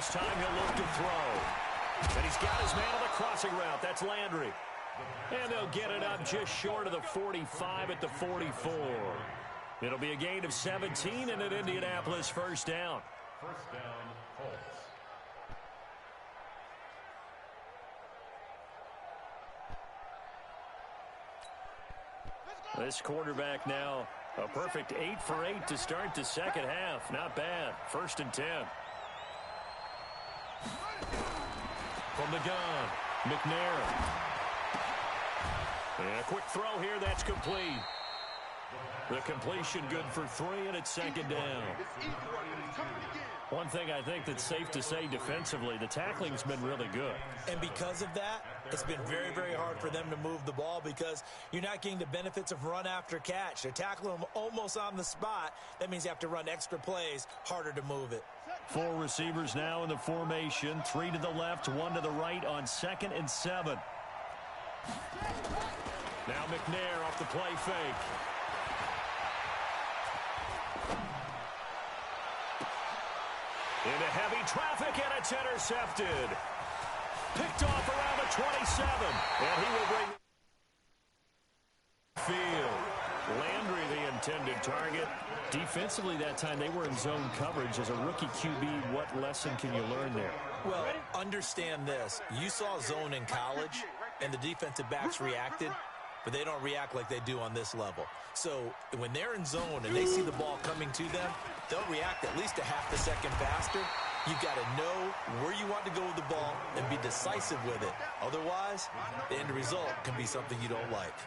This time he'll look to throw. And he's got his man on the crossing route. That's Landry. And they'll get it up just short of the 45 at the 44. It'll be a gain of 17 and an Indianapolis first down. First down, Colts. This quarterback now a perfect 8 for 8 to start the second half. Not bad. First and 10. From the gun, McNair. And a quick throw here. That's complete. The completion good for 3, and it's second down. One thing I think that's safe to say defensively, the tackling's been really good. And because of that, it's been very, very hard for them to move the ball because you're not getting the benefits of run after catch. They're tackling them almost on the spot. That means you have to run extra plays, harder to move it. 4 receivers now in the formation. 3 to the left, 1 to the right on 2nd and 7. Now McNair off the play fake. Into heavy traffic, and it's intercepted. Picked off around the 27, and he will bring field. Landry, the intended target. Defensively that time, they were in zone coverage. As a rookie QB, what lesson can you learn there? Well, understand this. You saw zone in college, and the defensive backs reacted, but they don't react like they do on this level. So when they're in zone and they see the ball coming to them, they'll react at least a half a second faster. You've got to know where you want to go with the ball and be decisive with it. Otherwise, the end result can be something you don't like.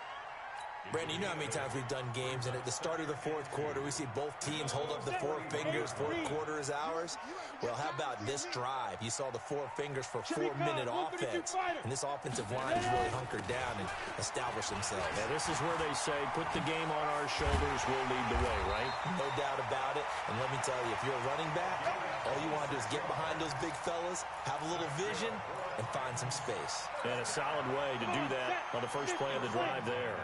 Brandon, you know how many times we've done games, and at the start of the fourth quarter, we see both teams hold up the 4 fingers, fourth quarter is ours. Well, how about this drive? You saw the 4 fingers for 4-minute offense, and this offensive line has really hunkered down and established themselves. Yeah, this is where they say, put the game on our shoulders, we'll lead the way, right? No doubt about it, and let me tell you, if you're a running back, all you want to do is get behind those big fellas, have a little vision, and find some space. And a solid way to do that on the first play of the drive there.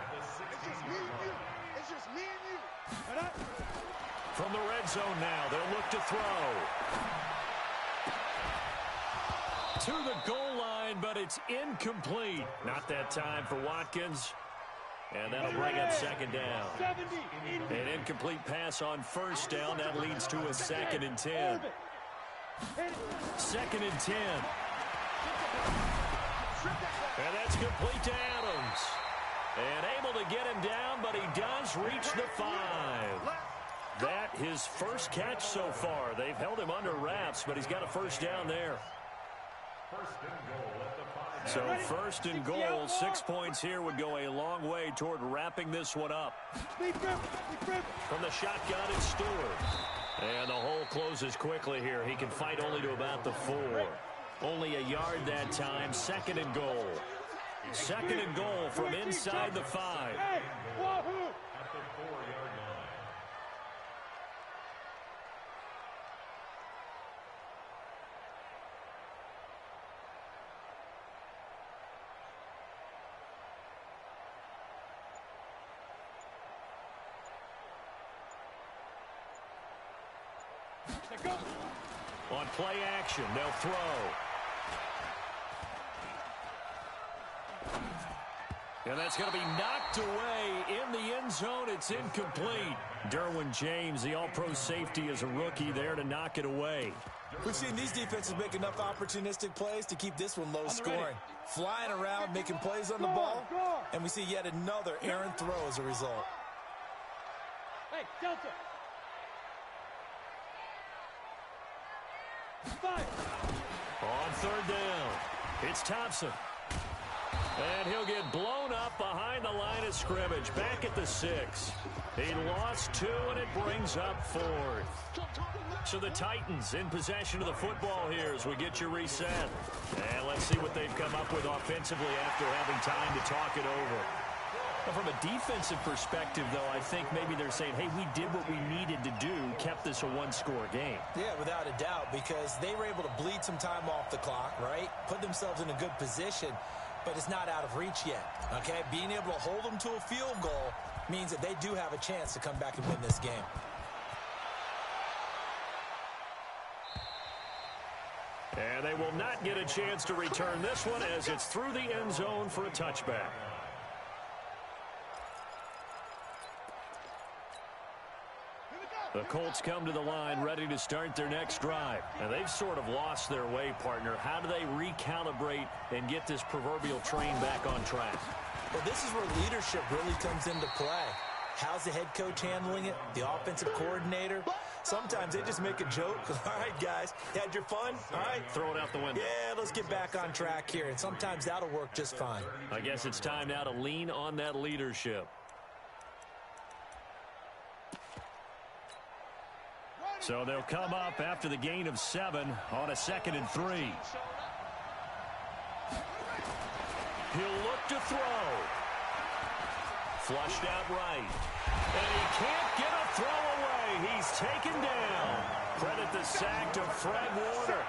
It's just me and you. From the red zone now, they'll look to throw. To the goal line, but it's incomplete. Not that time for Watkins. And that'll bring up second down. An incomplete pass on first down. That leads to a 2nd and 10. 2nd and 10. And that's complete to Adams. And able to get him down, but he does reach the 5. That his first catch so far. They've held him under wraps, but he's got a first down there. So first and goal, 6 points here would go a long way toward wrapping this one up. From the shotgun, it's Stewart. And the hole closes quickly here. He can fight only to about the 4. Only a yard that time, 2nd and goal. 2nd and goal from inside the 5. On play action, they'll throw. And that's going to be knocked away in the end zone. It's incomplete. Derwin James, the all-pro safety, is a rookie there to knock it away. We've seen these defenses make enough opportunistic plays to keep this one low scoring. Flying around, making plays on the ball, and we see yet another errant throw as a result. Hey, Delta. 5. On 3rd down, it's Thompson. And he'll get blown up behind the line of scrimmage, back at the 6. He lost 2, and it brings up 4th. So the Titans in possession of the football here as we get you reset. And let's see what they've come up with offensively after having time to talk it over. Well, from a defensive perspective, though, I think maybe they're saying, hey, we did what we needed to do, kept this a 1-score game. Yeah, without a doubt, because they were able to bleed some time off the clock, right? Put themselves in a good position, but it's not out of reach yet, okay? Being able to hold them to a field goal means that they do have a chance to come back and win this game. And they will not get a chance to return this one as it's through the end zone for a touchback. The Colts come to the line ready to start their next drive. And they've sort of lost their way, partner. How do they recalibrate and get this proverbial train back on track? Well, this is where leadership really comes into play. How's the head coach handling it? The offensive coordinator? Sometimes they just make a joke. All right, guys, had your fun? All right. Throw it out the window. Yeah, let's get back on track here. And sometimes that'll work just fine. I guess it's time now to lean on that leadership. So they'll come up after the gain of 7 on a 2nd and 3. He'll look to throw. Flushed out right. And he can't get a throw away. He's taken down. Credit the sack to Fred Warner.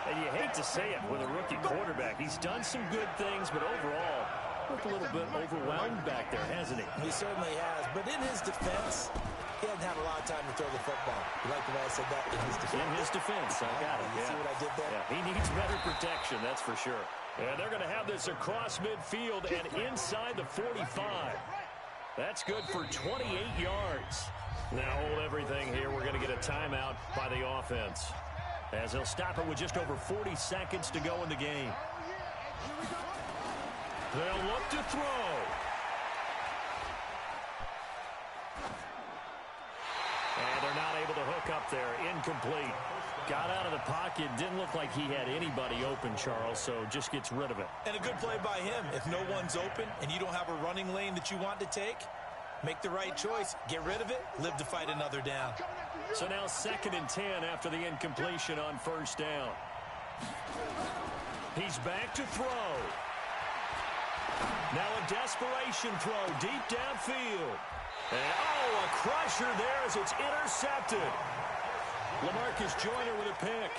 And you hate to say it with a rookie quarterback. He's done some good things, but overall, looked a little bit overwhelmed back there, hasn't he? He certainly has. But in his defense, he hasn't had a lot of time to throw the football. You like the way I said that? In his defense. In his defense. I got it. You see what I did there? Yeah, he needs better protection, that's for sure. And they're going to have this across midfield and inside the 45. That's good for 28 yards. Now hold everything here. We're going to get a timeout by the offense, as they'll stop it with just over 40 seconds to go in the game. They'll look to throw. And they're not able to hook up there. Incomplete. Got out of the pocket. Didn't look like he had anybody open, Charles, so just gets rid of it. And a good play by him. If no one's open and you don't have a running lane that you want to take, make the right choice. Get rid of it. Live to fight another down. So now 2nd and 10 after the incompletion on 1st down. He's back to throw. Now a desperation throw deep downfield. And, oh, a crusher there as it's intercepted. LaMarcus Joyner with a pick.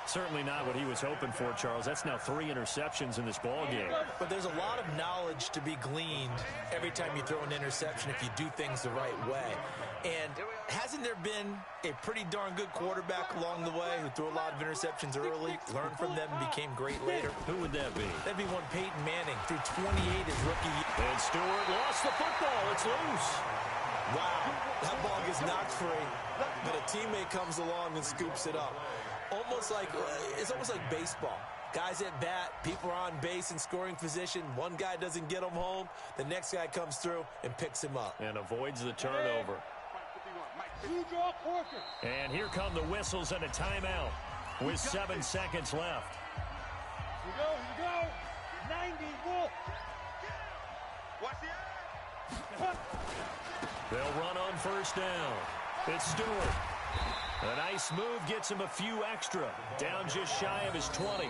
Certainly not what he was hoping for, Charles. That's now 3 interceptions in this ball game. But there's a lot of knowledge to be gleaned every time you throw an interception if you do things the right way. And hasn't there been a pretty darn good quarterback along the way who threw a lot of interceptions early, learned from them, and became great later? Who would that be? That'd be one Peyton Manning, threw 28 his rookie year. And Stewart lost the football. It's loose. Wow, that ball gets knocked free, but a teammate comes along and scoops it up. It's almost like baseball. Guys at bat, people are on base in scoring position. One guy doesn't get him home. The next guy comes through and picks him up. And avoids the turnover. And here come the whistles and a timeout with 7 seconds left. Here we go. 90, wolf. Watch the They'll run on 1st down. It's Stewart. A nice move gets him a few extra. Down just shy of his 20.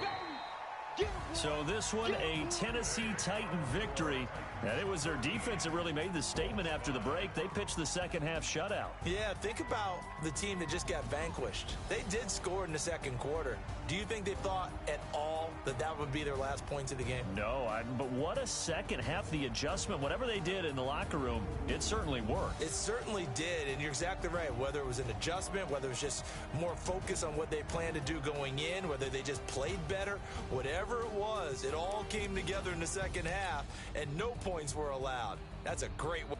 So this one, a Tennessee Titan victory. And it was their defense that really made the statement after the break. They pitched the second half shutout. Yeah, think about the team that just got vanquished. They did score in the 2nd quarter. Do you think they thought at all that that would be their last points of the game? No, but what a second half. The adjustment, whatever they did in the locker room, it certainly worked. It certainly did, and you're exactly right. Whether it was an adjustment, whether it was just more focus on what they planned to do going in, whether they just played better, whatever it was, it all came together in the second half, and no points were allowed. That's a great way.